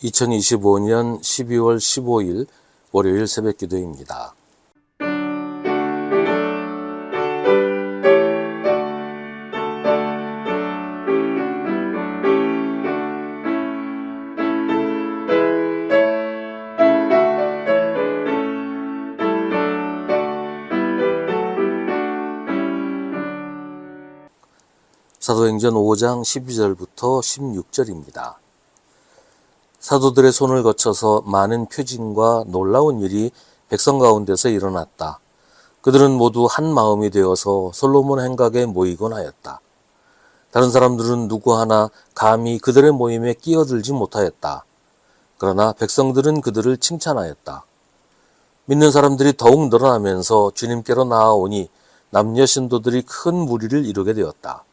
2025년 12월 15일 월요일 새벽 기도입니다. 사도행전 5장 12절부터 16절입니다. 사도들의 손을 거쳐서 많은 표징과 놀라운 일이 백성 가운데서 일어났다. 그들은 모두 한 마음이 되어서 솔로몬 행각에 모이곤 하였다. 다른 사람들은 누구 하나 감히 그들의 모임에 끼어들지 못하였다. 그러나 백성들은 그들을 칭찬하였다. 믿는 사람들이 더욱 늘어나면서 주님께로 나아오니 남녀 신도들이 큰 무리를 이루게 되었다.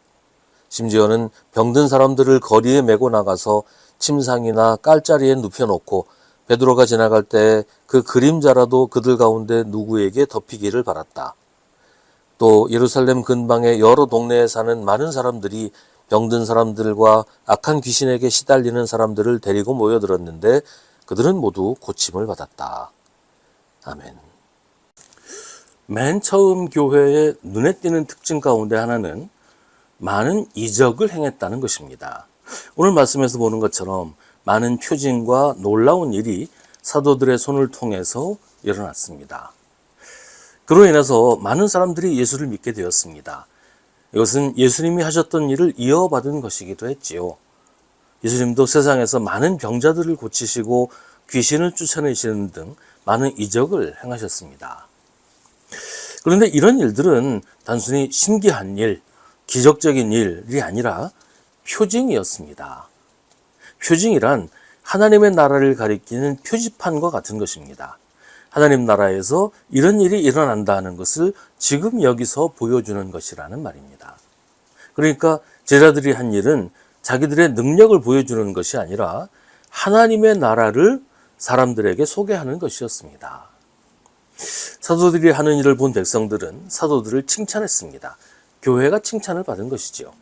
심지어는 병든 사람들을 거리에 메고 나가서 침상이나 깔자리에 눕혀놓고 베드로가 지나갈 때 그 그림자라도 그들 가운데 누구에게 덮이기를 바랐다. 또 예루살렘 근방의 여러 동네에 사는 많은 사람들이 병든 사람들과 악한 귀신에게 시달리는 사람들을 데리고 모여들었는데 그들은 모두 고침을 받았다. 아멘. 맨 처음 교회의 눈에 띄는 특징 가운데 하나는 많은 이적을 행했다는 것입니다. 오늘 말씀에서 보는 것처럼 많은 표징과 놀라운 일이 사도들의 손을 통해서 일어났습니다. 그로 인해서 많은 사람들이 예수를 믿게 되었습니다. 이것은 예수님이 하셨던 일을 이어받은 것이기도 했지요. 예수님도 세상에서 많은 병자들을 고치시고 귀신을 쫓아내시는 등 많은 이적을 행하셨습니다. 그런데 이런 일들은 단순히 신기한 일, 기적적인 일이 아니라 표징이었습니다. 표징이란 하나님의 나라를 가리키는 표지판과 같은 것입니다. 하나님 나라에서 이런 일이 일어난다는 것을 지금 여기서 보여주는 것이라는 말입니다. 그러니까 제자들이 한 일은 자기들의 능력을 보여주는 것이 아니라 하나님의 나라를 사람들에게 소개하는 것이었습니다. 사도들이 하는 일을 본 백성들은 사도들을 칭찬했습니다. 교회가 칭찬을 받은 것이지요.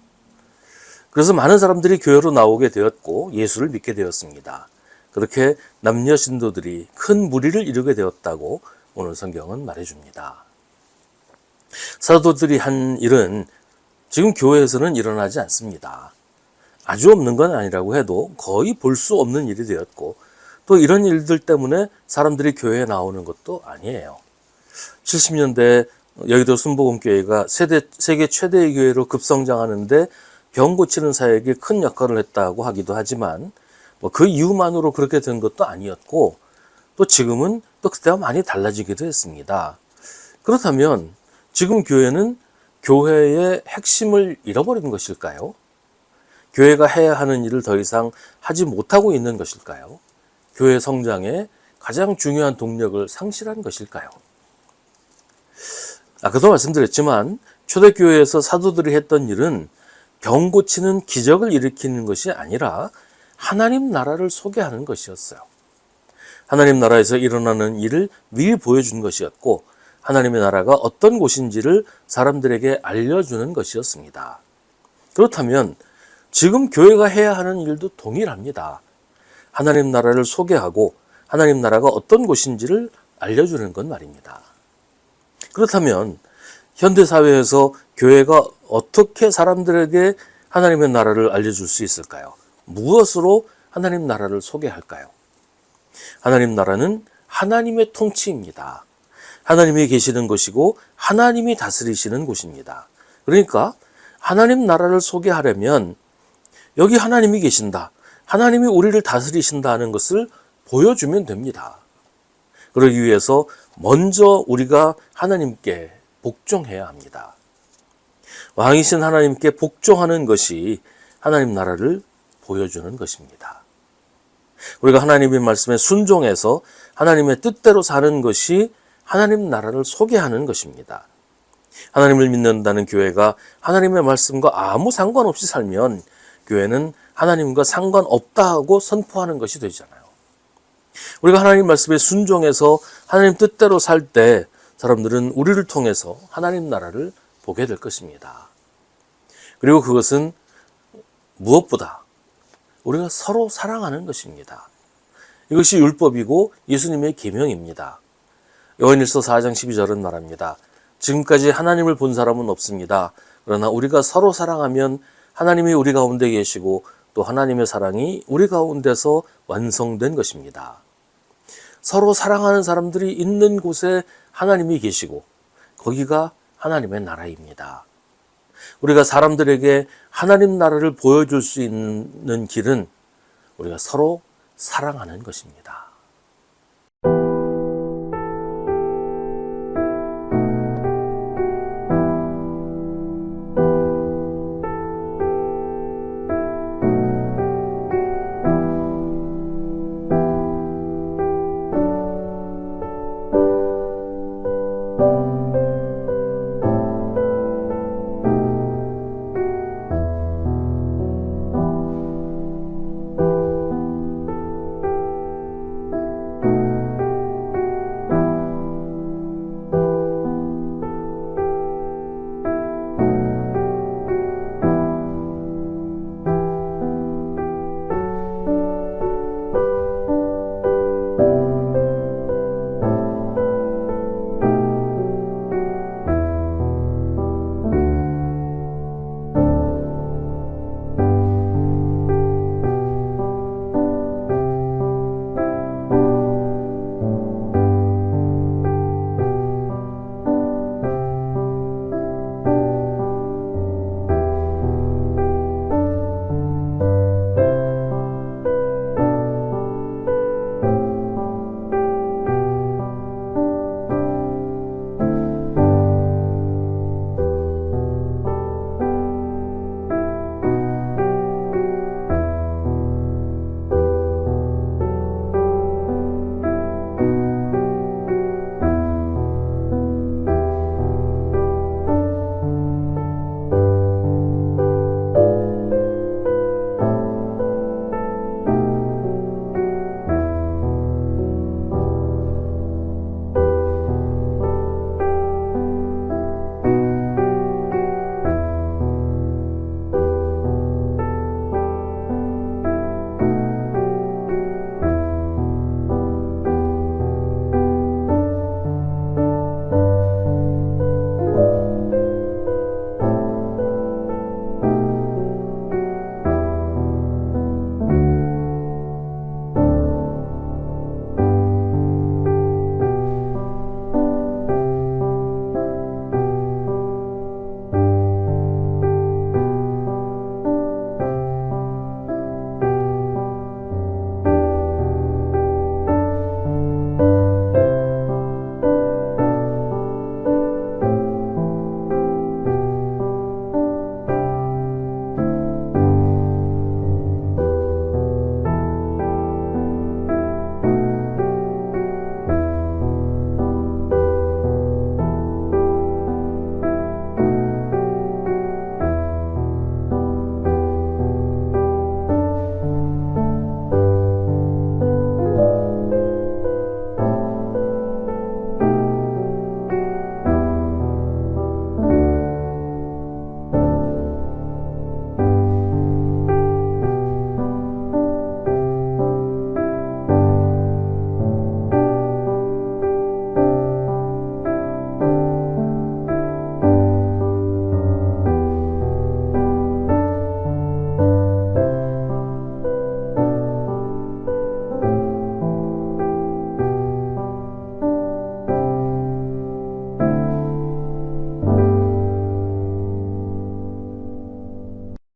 그래서 많은 사람들이 교회로 나오게 되었고 예수를 믿게 되었습니다. 그렇게 남녀 신도들이 큰 무리를 이루게 되었다고 오늘 성경은 말해줍니다. 사도들이 한 일은 지금 교회에서는 일어나지 않습니다. 아주 없는 건 아니라고 해도 거의 볼 수 없는 일이 되었고 또 이런 일들 때문에 사람들이 교회에 나오는 것도 아니에요. 70년대 여의도 순복음교회가 세계 최대의 교회로 급성장하는데 병 고치는 사역에 큰 역할을 했다고 하기도 하지만 그 이유만으로 그렇게 된 것도 아니었고 또 지금은 또 그때와 많이 달라지기도 했습니다. 그렇다면 지금 교회는 교회의 핵심을 잃어버린 것일까요? 교회가 해야 하는 일을 더 이상 하지 못하고 있는 것일까요? 교회 성장에 가장 중요한 동력을 상실한 것일까요? 아까도 말씀드렸지만 초대교회에서 사도들이 했던 일은 병 고치는 기적을 일으키는 것이 아니라 하나님 나라를 소개하는 것이었어요. 하나님 나라에서 일어나는 일을 미리 보여준 것이었고 하나님의 나라가 어떤 곳인지를 사람들에게 알려주는 것이었습니다. 그렇다면 지금 교회가 해야 하는 일도 동일합니다. 하나님 나라를 소개하고 하나님 나라가 어떤 곳인지를 알려주는 것 말입니다. 그렇다면 현대사회에서 교회가 어떻게 사람들에게 하나님의 나라를 알려줄 수 있을까요? 무엇으로 하나님 나라를 소개할까요? 하나님 나라는 하나님의 통치입니다. 하나님이 계시는 것이고 하나님이 다스리시는 곳입니다. 그러니까 하나님 나라를 소개하려면 여기 하나님이 계신다. 하나님이 우리를 다스리신다는 것을 보여주면 됩니다. 그러기 위해서 먼저 우리가 하나님께 복종해야 합니다. 왕이신 하나님께 복종하는 것이 하나님 나라를 보여주는 것입니다. 우리가 하나님의 말씀에 순종해서 하나님의 뜻대로 사는 것이 하나님 나라를 소개하는 것입니다. 하나님을 믿는다는 교회가 하나님의 말씀과 아무 상관없이 살면 교회는 하나님과 상관없다고 선포하는 것이 되잖아요. 우리가 하나님 말씀에 순종해서 하나님 뜻대로 살 때 사람들은 우리를 통해서 하나님 나라를 보게 될 것입니다. 그리고 그것은 무엇보다 우리가 서로 사랑하는 것입니다. 이것이 율법이고 예수님의 계명입니다. 요한일서 4장 12절은 말합니다. 지금까지 하나님을 본 사람은 없습니다. 그러나 우리가 서로 사랑하면 하나님이 우리 가운데 계시고 또 하나님의 사랑이 우리 가운데서 완성된 것입니다. 서로 사랑하는 사람들이 있는 곳에 하나님이 계시고 거기가 하나님의 나라입니다. 우리가 사람들에게 하나님 나라를 보여줄 수 있는 길은 우리가 서로 사랑하는 것입니다.